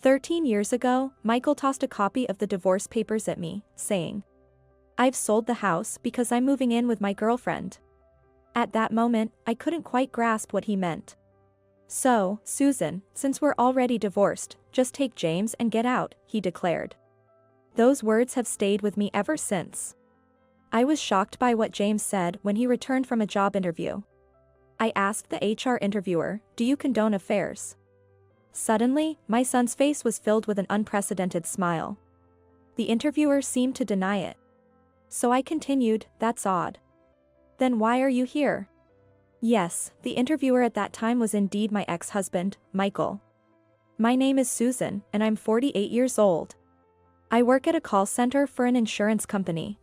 13 years ago, Michael tossed a copy of the divorce papers at me, saying, "I've sold the house because I'm moving in with my girlfriend." At that moment, I couldn't quite grasp what he meant. "So, Susan, since we're already divorced, just take James and get out," he declared. Those words have stayed with me ever since. I was shocked by what James said when he returned from a job interview. I asked the HR interviewer, "Do you condone affairs?" Suddenly, my son's face was filled with an unprecedented smile. The interviewer seemed to deny it. So I continued, "That's odd. Then why are you here?" Yes, the interviewer at that time was indeed my ex-husband, Michael. "My name is Susan, and I'm 48 years old. I work at a call center for an insurance company.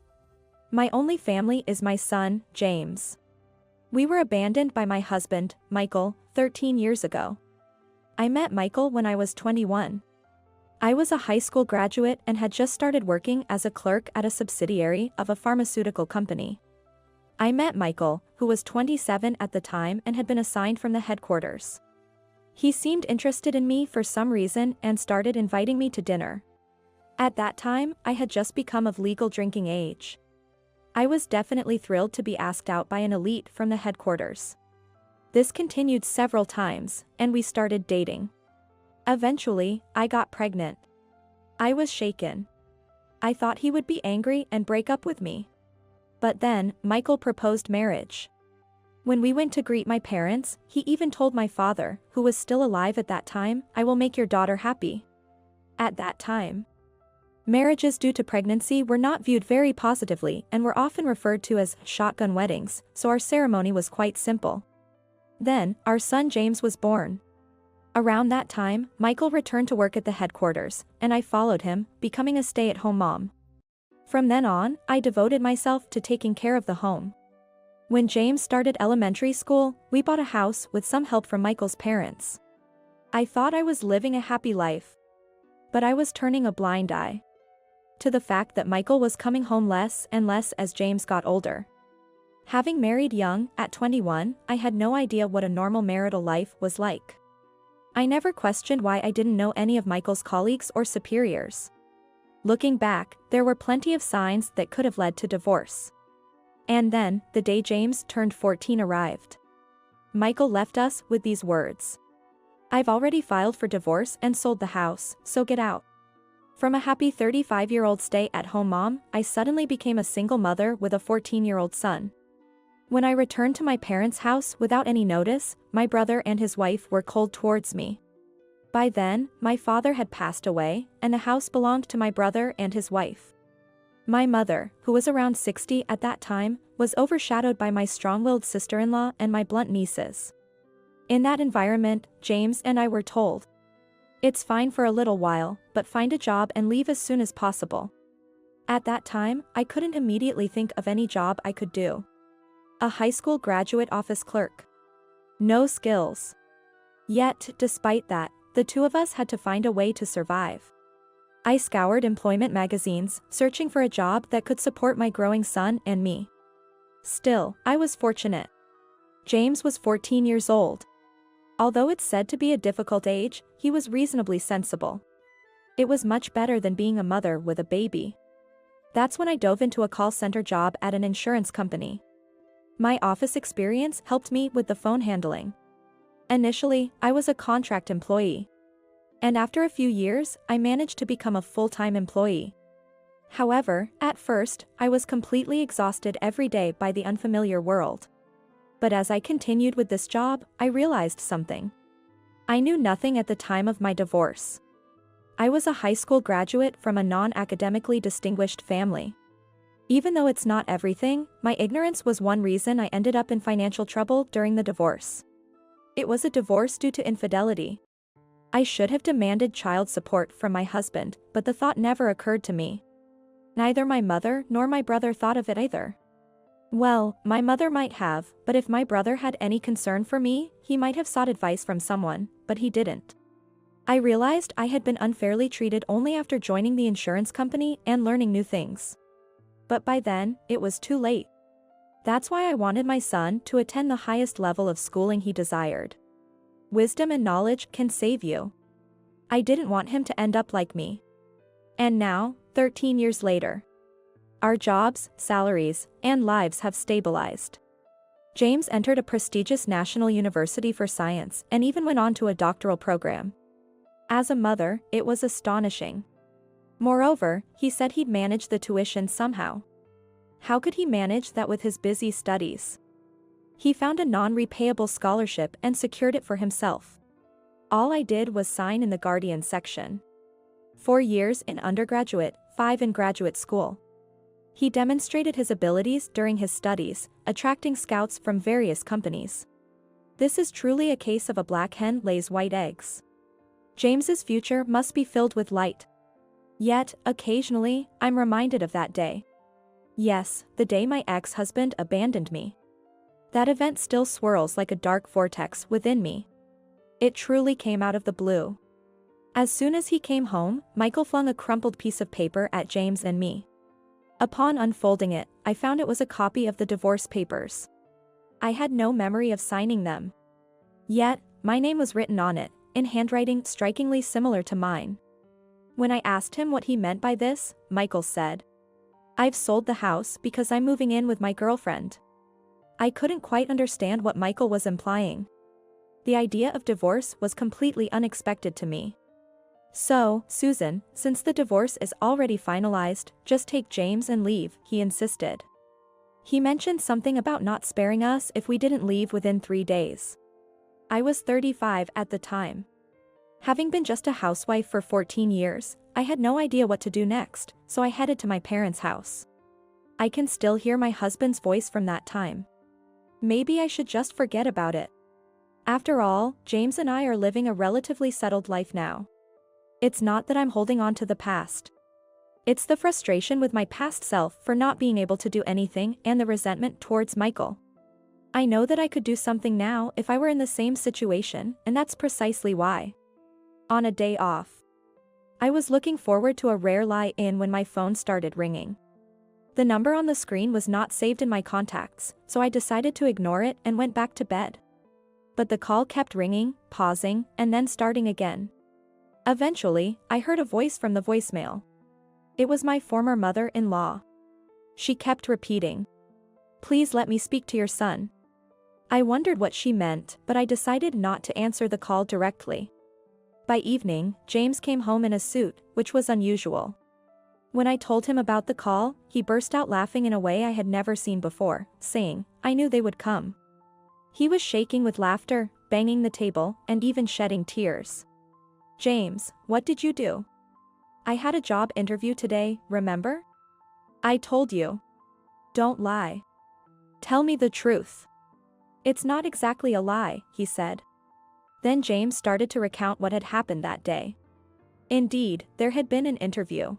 My only family is my son, James. We were abandoned by my husband, Michael, 13 years ago. I met Michael when I was 21. I was a high school graduate and had just started working as a clerk at a subsidiary of a pharmaceutical company. I met Michael, who was 27 at the time and had been assigned from the headquarters. He seemed interested in me for some reason and started inviting me to dinner. At that time, I had just become of legal drinking age. I was definitely thrilled to be asked out by an elite from the headquarters. This continued several times, and we started dating. Eventually, I got pregnant. I was shaken. I thought he would be angry and break up with me. But then, Michael proposed marriage. When we went to greet my parents, he even told my father, who was still alive at that time, "I will make your daughter happy." At that time, marriages due to pregnancy were not viewed very positively and were often referred to as shotgun weddings, so our ceremony was quite simple. Then, our son James was born. Around that time, Michael returned to work at the headquarters, and I followed him, becoming a stay-at-home mom. From then on, I devoted myself to taking care of the home. When James started elementary school, we bought a house with some help from Michael's parents. I thought I was living a happy life. But I was turning a blind eye to the fact that Michael was coming home less and less as James got older. Having married young, at 21, I had no idea what a normal marital life was like. I never questioned why I didn't know any of Michael's colleagues or superiors. Looking back, there were plenty of signs that could have led to divorce. And then, the day James turned 14 arrived. Michael left us with these words: "I've already filed for divorce and sold the house, so get out." From a happy 35-year-old stay-at-home mom, I suddenly became a single mother with a 14-year-old son. When I returned to my parents' house without any notice, my brother and his wife were cold towards me. By then, my father had passed away, and the house belonged to my brother and his wife. My mother, who was around 60 at that time, was overshadowed by my strong-willed sister-in-law and my blunt nieces. In that environment, James and I were told, "It's fine for a little while, but find a job and leave as soon as possible." At that time, I couldn't immediately think of any job I could do. A high school graduate office clerk. No skills. Yet, despite that, the two of us had to find a way to survive. I scoured employment magazines, searching for a job that could support my growing son and me. Still, I was fortunate. James was 14 years old. Although it's said to be a difficult age, he was reasonably sensible. It was much better than being a mother with a baby. That's when I dove into a call center job at an insurance company. My office experience helped me with the phone handling. Initially, I was a contract employee. And after a few years, I managed to become a full-time employee. However, at first, I was completely exhausted every day by the unfamiliar world. But as I continued with this job, I realized something. I knew nothing at the time of my divorce. I was a high school graduate from a non-academically distinguished family. Even though it's not everything, my ignorance was one reason I ended up in financial trouble during the divorce. It was a divorce due to infidelity. I should have demanded child support from my husband, but the thought never occurred to me. Neither my mother nor my brother thought of it either. Well, my mother might have, but if my brother had any concern for me, he might have sought advice from someone, but he didn't. I realized I had been unfairly treated only after joining the insurance company and learning new things. But by then, it was too late. That's why I wanted my son to attend the highest level of schooling he desired. Wisdom and knowledge can save you. I didn't want him to end up like me. And now, 13 years later, our jobs, salaries, and lives have stabilized. James entered a prestigious national university for science and even went on to a doctoral program. As a mother, it was astonishing. Moreover, he said he'd manage the tuition somehow. How could he manage that with his busy studies? He found a non-repayable scholarship and secured it for himself. All I did was sign in the Guardian section. 4 years in undergraduate, 5 in graduate school. He demonstrated his abilities during his studies, attracting scouts from various companies. This is truly a case of a black hen lays white eggs. James's future must be filled with light. Yet, occasionally, I'm reminded of that day. Yes, the day my ex-husband abandoned me. That event still swirls like a dark vortex within me. It truly came out of the blue. As soon as he came home, Michael flung a crumpled piece of paper at James and me. Upon unfolding it, I found it was a copy of the divorce papers. I had no memory of signing them. Yet, my name was written on it, in handwriting strikingly similar to mine. When I asked him what he meant by this, Michael said, "I've sold the house because I'm moving in with my girlfriend." I couldn't quite understand what Michael was implying. The idea of divorce was completely unexpected to me. "So, Susan, since the divorce is already finalized, just take James and leave," he insisted. He mentioned something about not sparing us if we didn't leave within 3 days. I was 35 at the time. Having been just a housewife for 14 years, I had no idea what to do next, so I headed to my parents' house. I can still hear my husband's voice from that time. Maybe I should just forget about it. After all, James and I are living a relatively settled life now. It's not that I'm holding on to the past. It's the frustration with my past self for not being able to do anything and the resentment towards Michael. I know that I could do something now if I were in the same situation, and that's precisely why. On a day off, I was looking forward to a rare lie-in when my phone started ringing. The number on the screen was not saved in my contacts, so I decided to ignore it and went back to bed. But the call kept ringing, pausing, and then starting again. Eventually, I heard a voice from the voicemail. It was my former mother-in-law. She kept repeating, "Please let me speak to your son." I wondered what she meant, but I decided not to answer the call directly. By evening, James came home in a suit, which was unusual. When I told him about the call, he burst out laughing in a way I had never seen before, saying, "I knew they would come." He was shaking with laughter, banging the table, and even shedding tears. "James, what did you do?" "I had a job interview today, remember?" "I told you." "Don't lie. Tell me the truth." "It's not exactly a lie," he said. Then James started to recount what had happened that day. Indeed, there had been an interview.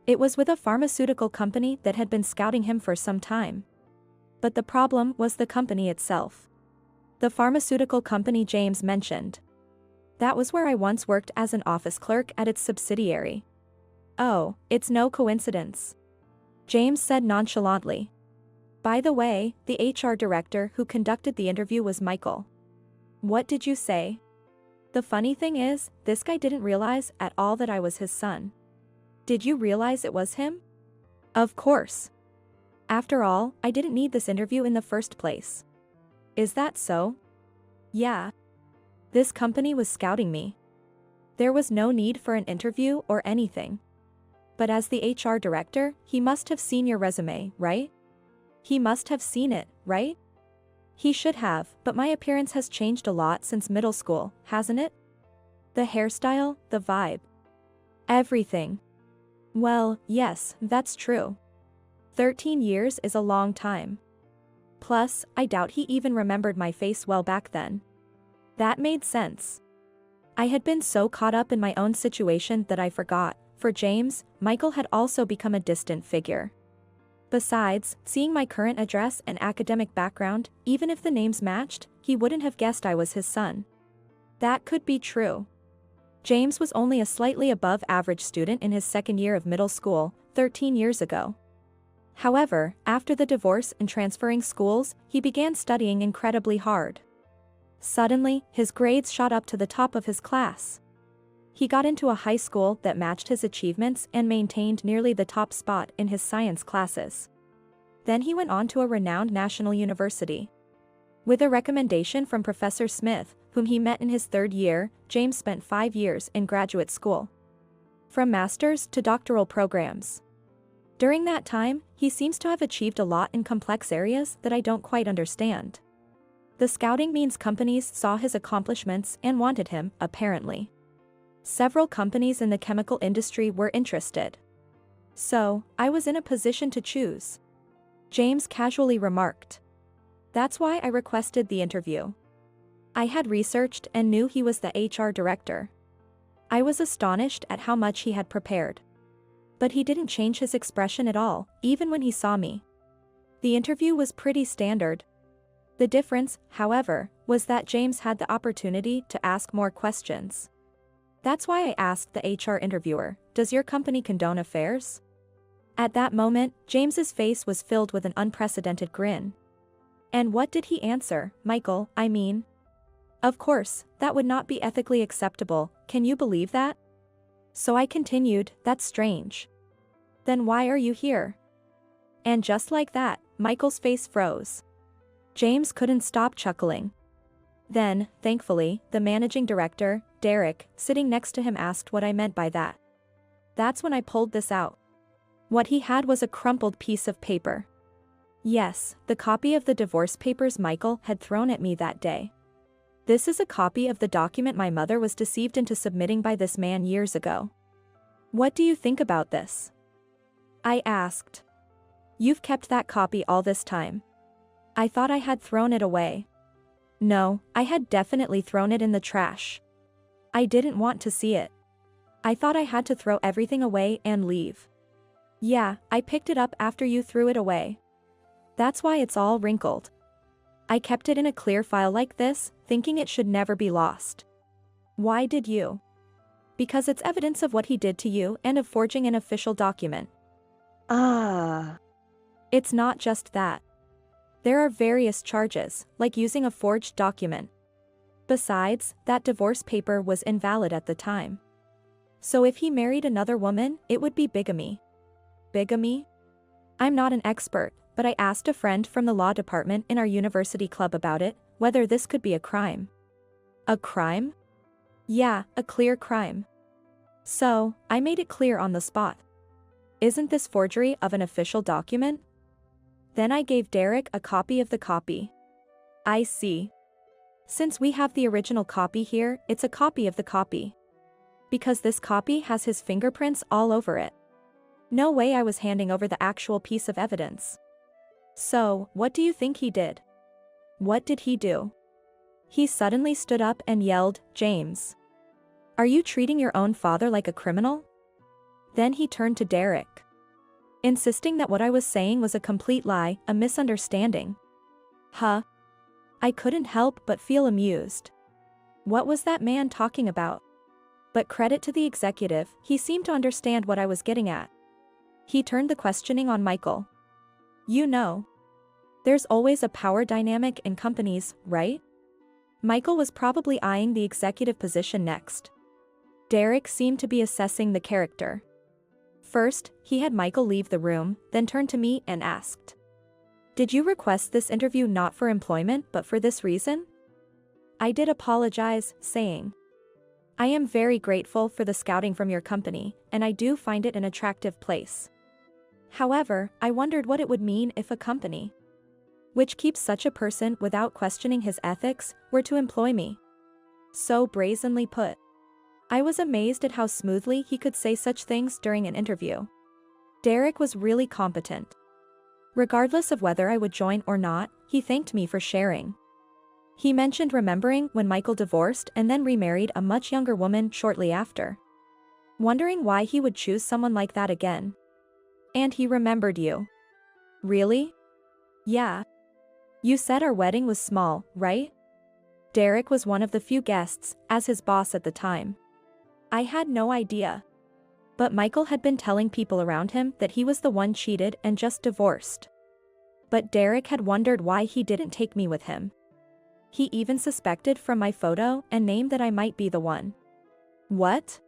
It was with a pharmaceutical company that had been scouting him for some time. But the problem was the company itself. The pharmaceutical company James mentioned. That was where I once worked as an office clerk at its subsidiary. "Oh, it's no coincidence," James said nonchalantly. "By the way, the HR director who conducted the interview was Michael." "What did you say?" "The funny thing is, this guy didn't realize at all that I was his son." "Did you realize it was him?" "Of course. After all, I didn't need this interview in the first place." "Is that so?" "Yeah. This company was scouting me. There was no need for an interview or anything. But as the HR director, he must have seen your resume, right? He must have seen it, right?" "He should have, but my appearance has changed a lot since middle school, hasn't it? The hairstyle, the vibe. Everything." "Well, yes, that's true. 13 years is a long time. Plus, I doubt he even remembered my face well back then." That made sense. I had been so caught up in my own situation that I forgot. For James, Michael had also become a distant figure. Besides, seeing my current address and academic background, even if the names matched, he wouldn't have guessed I was his son. That could be true. James was only a slightly above average student in his second year of middle school, 13 years ago. However, after the divorce and transferring schools, he began studying incredibly hard. Suddenly, his grades shot up to the top of his class. He got into a high school that matched his achievements and maintained nearly the top spot in his science classes. Then he went on to a renowned national university. With a recommendation from Professor Smith, whom he met in his third year, James spent 5 years in graduate school. From master's to doctoral programs. During that time, he seems to have achieved a lot in complex areas that I don't quite understand. The scouting means companies saw his accomplishments and wanted him, apparently. Several companies in the chemical industry were interested. So, I was in a position to choose. James casually remarked. That's why I requested the interview. I had researched and knew he was the HR director. I was astonished at how much he had prepared. But he didn't change his expression at all, even when he saw me. The interview was pretty standard. The difference, however, was that James had the opportunity to ask more questions. That's why I asked the HR interviewer, "Does your company condone affairs?" At that moment, James's face was filled with an unprecedented grin. And what did he answer? "Michael, I mean. Of course, that would not be ethically acceptable, can you believe that?" So I continued, "That's strange. Then why are you here?" And just like that, Michael's face froze. James couldn't stop chuckling. Then, thankfully, the managing director, Derek, sitting next to him asked what I meant by that. That's when I pulled this out. What he had was a crumpled piece of paper. Yes, the copy of the divorce papers Michael had thrown at me that day. This is a copy of the document my mother was deceived into submitting by this man years ago. What do you think about this? I asked. You've kept that copy all this time. I thought I had thrown it away. No, I had definitely thrown it in the trash. I didn't want to see it. I thought I had to throw everything away and leave. Yeah, I picked it up after you threw it away. That's why it's all wrinkled. I kept it in a clear file like this, thinking it should never be lost. Why did you? Because it's evidence of what he did to you and of forging an official document. It's not just that. There are various charges, like using a forged document. Besides, that divorce paper was invalid at the time. So if he married another woman, it would be bigamy. Bigamy? I'm not an expert, but I asked a friend from the law department in our university club about it, whether this could be a crime. A crime? Yeah, a clear crime. So, I made it clear on the spot. Isn't this forgery of an official document? Then I gave Derek a copy of the copy. I see. Since we have the original copy here, it's a copy of the copy. Because this copy has his fingerprints all over it. No way I was handing over the actual piece of evidence. So, what do you think he did? What did he do? He suddenly stood up and yelled, "James. Are you treating your own father like a criminal?" Then he turned to Derek, insisting that what I was saying was a complete lie, a misunderstanding. Huh? I couldn't help but feel amused. What was that man talking about? But credit to the executive, he seemed to understand what I was getting at. He turned the questioning on Michael. You know, there's always a power dynamic in companies, right? Michael was probably eyeing the executive position next. Derek seemed to be assessing the character. First, he had Michael leave the room, then turned to me and asked, "Did you request this interview not for employment but for this reason?" I did apologize, saying, "I am very grateful for the scouting from your company, and I do find it an attractive place. However, I wondered what it would mean if a company, which keeps such a person without questioning his ethics, were to employ me." So brazenly put. I was amazed at how smoothly he could say such things during an interview. Derek was really competent. Regardless of whether I would join or not, he thanked me for sharing. He mentioned remembering when Michael divorced and then remarried a much younger woman shortly after. Wondering why he would choose someone like that again. And he remembered you. Really? Yeah. You said our wedding was small, right? Derek was one of the few guests, as his boss at the time. I had no idea. But Michael had been telling people around him that he was the one cheated and just divorced. But Derek had wondered why he didn't take me with him. He even suspected from my photo and name that I might be the one. What?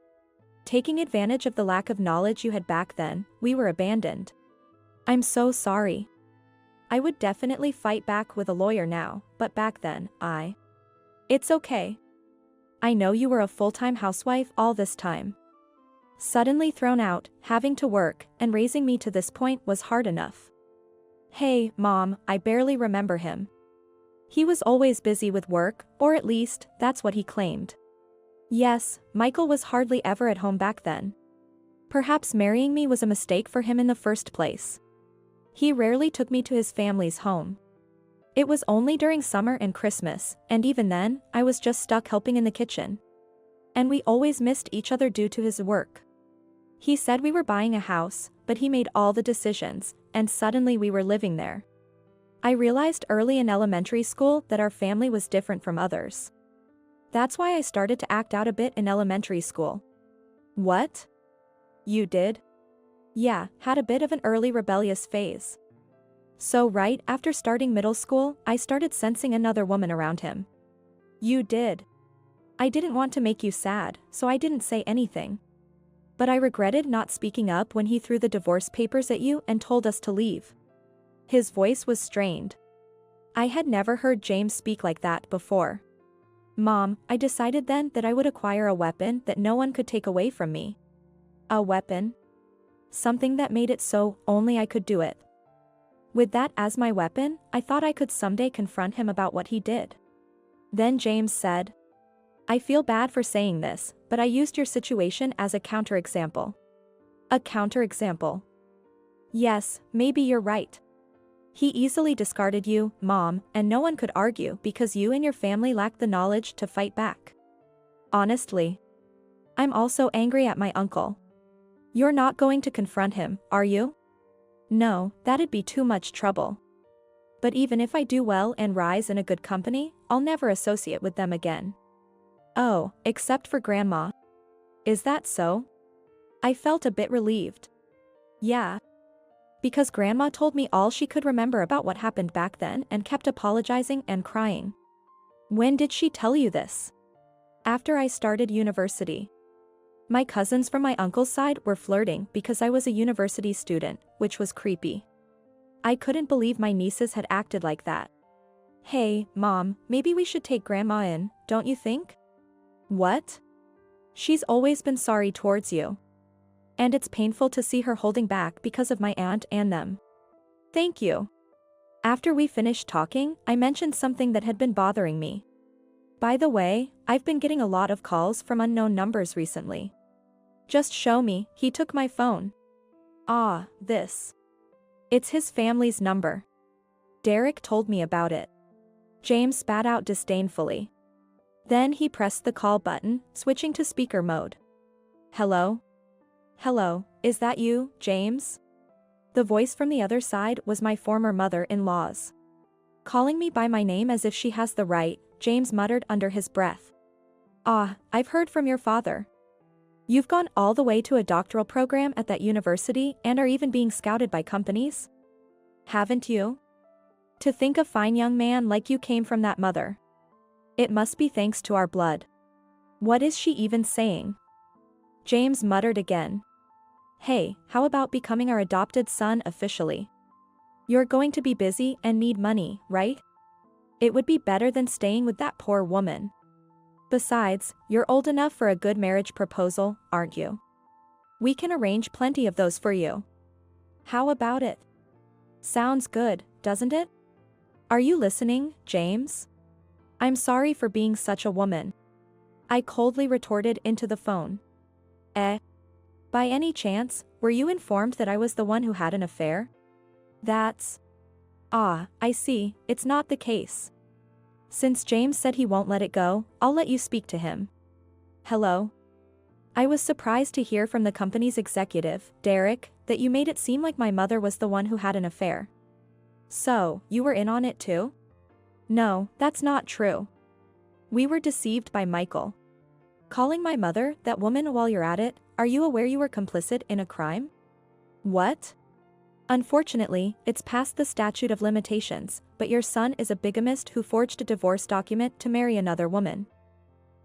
Taking advantage of the lack of knowledge you had back then, we were abandoned. I'm so sorry. I would definitely fight back with a lawyer now, but back then, It's okay. I know you were a full-time housewife all this time. Suddenly thrown out, having to work, and raising me to this point was hard enough. Hey, Mom, I barely remember him. He was always busy with work, or at least, that's what he claimed. Yes, Michael was hardly ever at home back then. Perhaps marrying me was a mistake for him in the first place. He rarely took me to his family's home. It was only during summer and Christmas, and even then, I was just stuck helping in the kitchen. And we always missed each other due to his work. He said we were buying a house, but he made all the decisions, and suddenly we were living there. I realized early in elementary school that our family was different from others. That's why I started to act out a bit in elementary school. What? You did? Yeah, had a bit of an early rebellious phase. So right after starting middle school, I started sensing another woman around him. You did. I didn't want to make you sad, so I didn't say anything. But I regretted not speaking up when he threw the divorce papers at you and told us to leave. His voice was strained. I had never heard James speak like that before. Mom, I decided then that I would acquire a weapon that no one could take away from me. A weapon? Something that made it so only I could do it. With that as my weapon, I thought I could someday confront him about what he did. Then James said, I feel bad for saying this, but I used your situation as a counterexample. A counterexample. Yes, maybe you're right. He easily discarded you, Mom, and no one could argue because you and your family lacked the knowledge to fight back. Honestly. I'm also angry at my uncle. You're not going to confront him, are you? No, that'd be too much trouble. But even if I do well and rise in a good company, I'll never associate with them again. Oh, except for Grandma. Is that so? I felt a bit relieved. Yeah. Because Grandma told me all she could remember about what happened back then and kept apologizing and crying. When did she tell you this? After I started university. My cousins from my uncle's side were flirting because I was a university student, which was creepy. I couldn't believe my nieces had acted like that. Hey, Mom, maybe we should take Grandma in, don't you think? What? She's always been sorry towards you. And it's painful to see her holding back because of my aunt and them. Thank you. After we finished talking, I mentioned something that had been bothering me. By the way, I've been getting a lot of calls from unknown numbers recently. Just show me, he took my phone. Ah, this. It's his family's number. Derek told me about it. James spat out disdainfully. Then he pressed the call button, switching to speaker mode. Hello? Hello, is that you, James? The voice from the other side was my former mother-in-law's. Calling me by my name as if she has the right, James muttered under his breath. Ah, I've heard from your father. You've gone all the way to a doctoral program at that university and are even being scouted by companies? Haven't you? To think a fine young man like you came from that mother. It must be thanks to our blood. What is she even saying? James muttered again. Hey, how about becoming our adopted son officially? You're going to be busy and need money, right? It would be better than staying with that poor woman. Besides, you're old enough for a good marriage proposal, aren't you? We can arrange plenty of those for you. How about it? Sounds good, doesn't it? Are you listening, James? I'm sorry for being such a woman. I coldly retorted into the phone. By any chance, were you informed that I was the one who had an affair? That's... Ah, I see, it's not the case. Since James said he won't let it go, I'll let you speak to him. Hello? I was surprised to hear from the company's executive, Derek, that you made it seem like my mother was the one who had an affair. So, you were in on it too? No, that's not true. We were deceived by Michael. Calling my mother that woman while you're at it, are you aware you were complicit in a crime? What? Unfortunately, it's past the statute of limitations, but your son is a bigamist who forged a divorce document to marry another woman.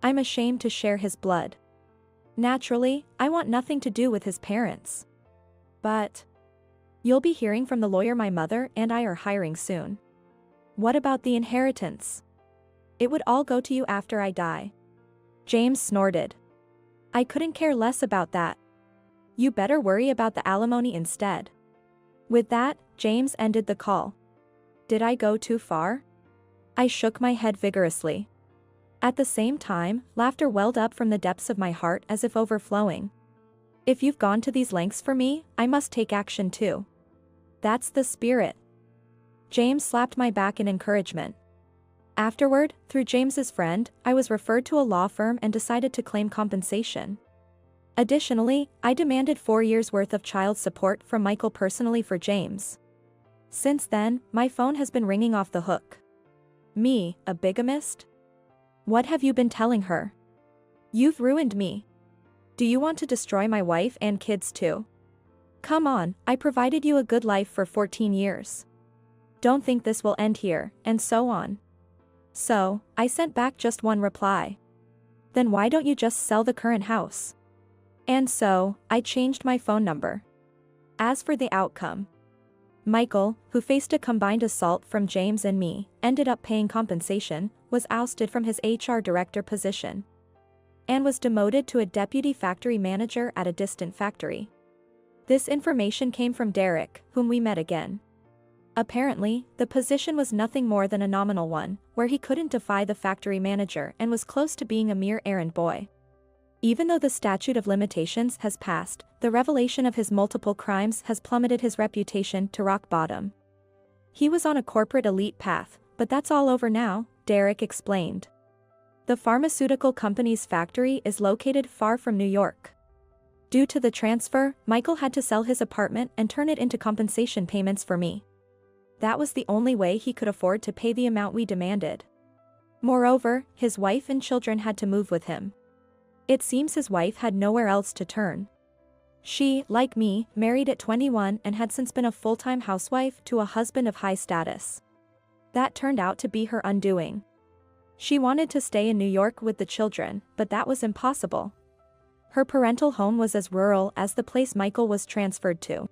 I'm ashamed to share his blood. Naturally, I want nothing to do with his parents. But you'll be hearing from the lawyer my mother and I are hiring soon. What about the inheritance? It would all go to you after I die. James snorted. I couldn't care less about that. You better worry about the alimony instead. With that, James ended the call. Did I go too far? I shook my head vigorously. At the same time, laughter welled up from the depths of my heart as if overflowing. If you've gone to these lengths for me, I must take action too. That's the spirit. James slapped my back in encouragement. Afterward, through James's friend, I was referred to a law firm and decided to claim compensation. Additionally, I demanded 4 years' worth of child support from Michael personally for James. Since then, my phone has been ringing off the hook. Me, a bigamist? What have you been telling her? You've ruined me. Do you want to destroy my wife and kids too? Come on, I provided you a good life for 14 years. Don't think this will end here, and so on. So, I sent back just one reply. Then why don't you just sell the current house? And so, I changed my phone number. As for the outcome, Michael, who faced a combined assault from James and me, ended up paying compensation, was ousted from his HR director position, and was demoted to a deputy factory manager at a distant factory. This information came from Derek, whom we met again. Apparently, the position was nothing more than a nominal one, where he couldn't defy the factory manager and was close to being a mere errand boy. Even though the statute of limitations has passed, the revelation of his multiple crimes has plummeted his reputation to rock bottom. He was on a corporate elite path, but that's all over now, Derek explained. The pharmaceutical company's factory is located far from New York. Due to the transfer, Michael had to sell his apartment and turn it into compensation payments for me. That was the only way he could afford to pay the amount we demanded. Moreover, his wife and children had to move with him. It seems his wife had nowhere else to turn. She, like me, married at 21 and had since been a full-time housewife to a husband of high status. That turned out to be her undoing. She wanted to stay in New York with the children, but that was impossible. Her parental home was as rural as the place Michael was transferred to.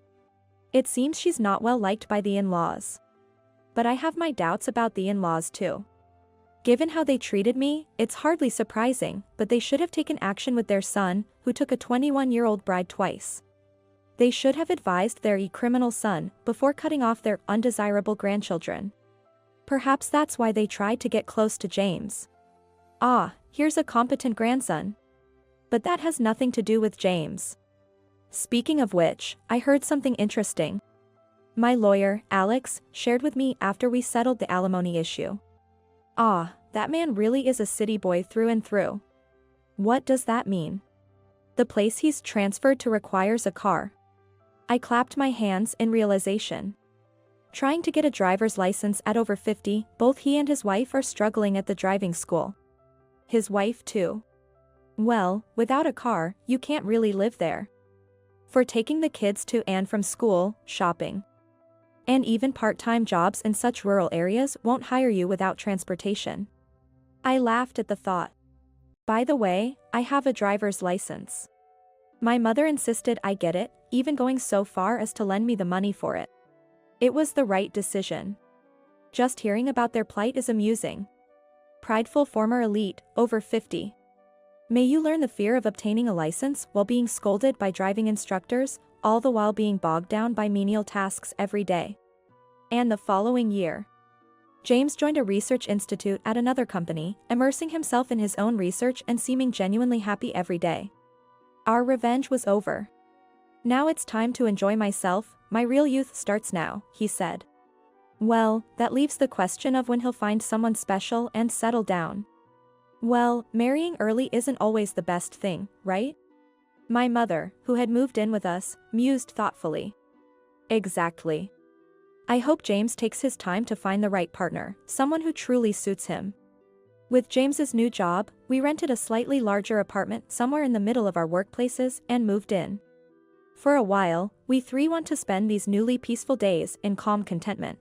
It seems she's not well liked by the in-laws. But I have my doubts about the in-laws too. Given how they treated me, it's hardly surprising, but they should have taken action with their son, who took a 21-year-old bride twice. They should have advised their criminal son before cutting off their undesirable grandchildren. Perhaps that's why they tried to get close to James. Ah, here's a competent grandson. But that has nothing to do with James. Speaking of which, I heard something interesting. My lawyer, Alex, shared with me after we settled the alimony issue. Ah, that man really is a city boy through and through. What does that mean? The place he's transferred to requires a car. I clapped my hands in realization. Trying to get a driver's license at over 50, both he and his wife are struggling at the driving school. His wife too. Well, without a car, you can't really live there. For taking the kids to and from school, shopping, and even part-time jobs in such rural areas won't hire you without transportation. I laughed at the thought. By the way, I have a driver's license. My mother insisted I get it, even going so far as to lend me the money for it. It was the right decision. Just hearing about their plight is amusing. Prideful former elite, over 50. May you learn the fear of obtaining a license while being scolded by driving instructors, all the while being bogged down by menial tasks every day. And the following year, James joined a research institute at another company, immersing himself in his own research and seeming genuinely happy every day. Our revenge was over. Now it's time to enjoy myself, my real youth starts now, he said. Well, that leaves the question of when he'll find someone special and settle down. Well, marrying early isn't always the best thing, right? My mother, who had moved in with us, mused thoughtfully. Exactly. I hope James takes his time to find the right partner, someone who truly suits him. With James's new job, we rented a slightly larger apartment somewhere in the middle of our workplaces and moved in. For a while, we three want to spend these newly peaceful days in calm contentment.